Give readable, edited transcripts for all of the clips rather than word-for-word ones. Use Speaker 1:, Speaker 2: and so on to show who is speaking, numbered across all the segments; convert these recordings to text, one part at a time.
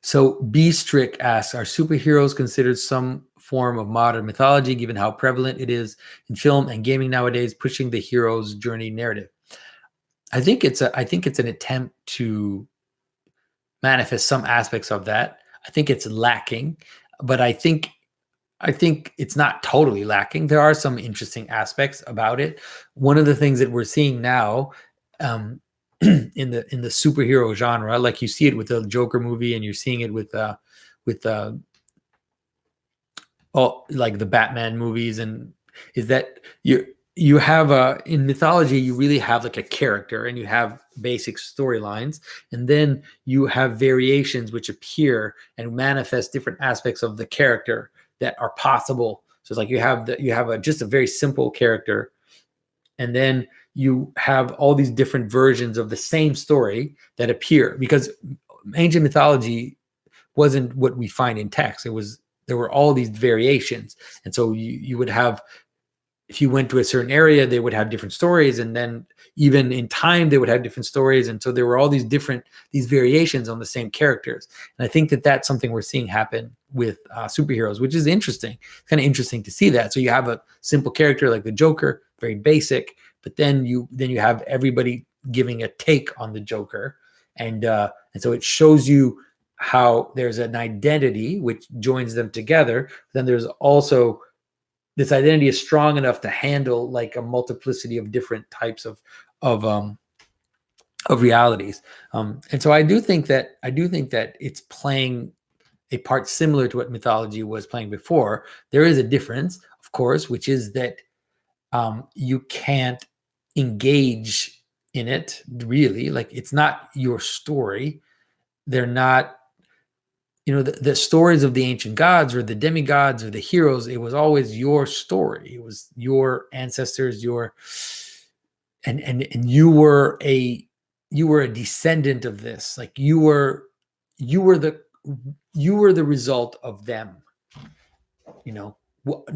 Speaker 1: So B Strick asks, are superheroes considered some form of modern mythology, given how prevalent it is in film and gaming nowadays, pushing the hero's journey narrative? I think it's an attempt to manifest some aspects of that. I think it's lacking, but I think it's not totally lacking. There are some interesting aspects about it. One of the things that we're seeing now, um, in the superhero genre, like you see it with the Joker movie, and you're seeing it with all like the Batman movies, and is that you have in mythology you really have like a character, and you have basic storylines, and then you have variations which appear and manifest different aspects of the character that are possible. So it's like you have just a very simple character, and then you have all these different versions of the same story that appear, because ancient mythology wasn't what we find in text. There were all these variations, and so you would have, if you went to a certain area, they would have different stories, and then even in time they would have different stories, and so there were all these variations on the same characters. And I think that that's something we're seeing happen with superheroes, which is interesting. It's kind of interesting to see that. So you have a simple character like the Joker, very basic, but then you have everybody giving a take on the Joker, and so it shows you how there's an identity which joins them together. Then there's also this identity is strong enough to handle like a multiplicity of different types of realities. And so I do think that it's playing a part similar to what mythology was playing before. There is a difference, of course, which is that you can't engage in it really. Like, it's not your story. They're not, the stories of the ancient gods or the demigods or the heroes. It was always your story. It was your ancestors, and you were a descendant of this. Like, you were the result of them. No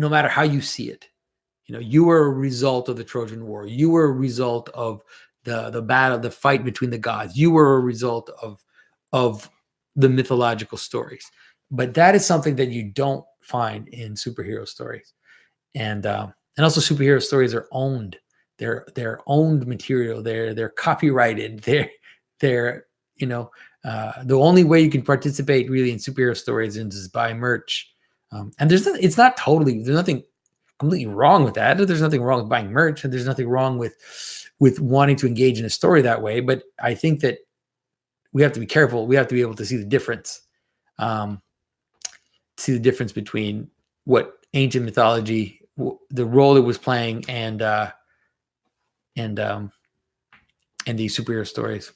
Speaker 1: matter how you see it, you were a result of the Trojan War. You were a result of the battle, the fight between the gods. You were a result of the mythological stories. But that is something that you don't find in superhero stories. And also superhero stories are owned. They're owned material. They're copyrighted. They're the only way you can participate really in superhero stories is buy merch. And there's nothing completely wrong with that. There's nothing wrong with buying merch, and there's nothing wrong with wanting to engage in a story that way. But I think that we have to be careful. We have to be able to see the difference, between what ancient mythology, the role it was playing, and these superhero stories.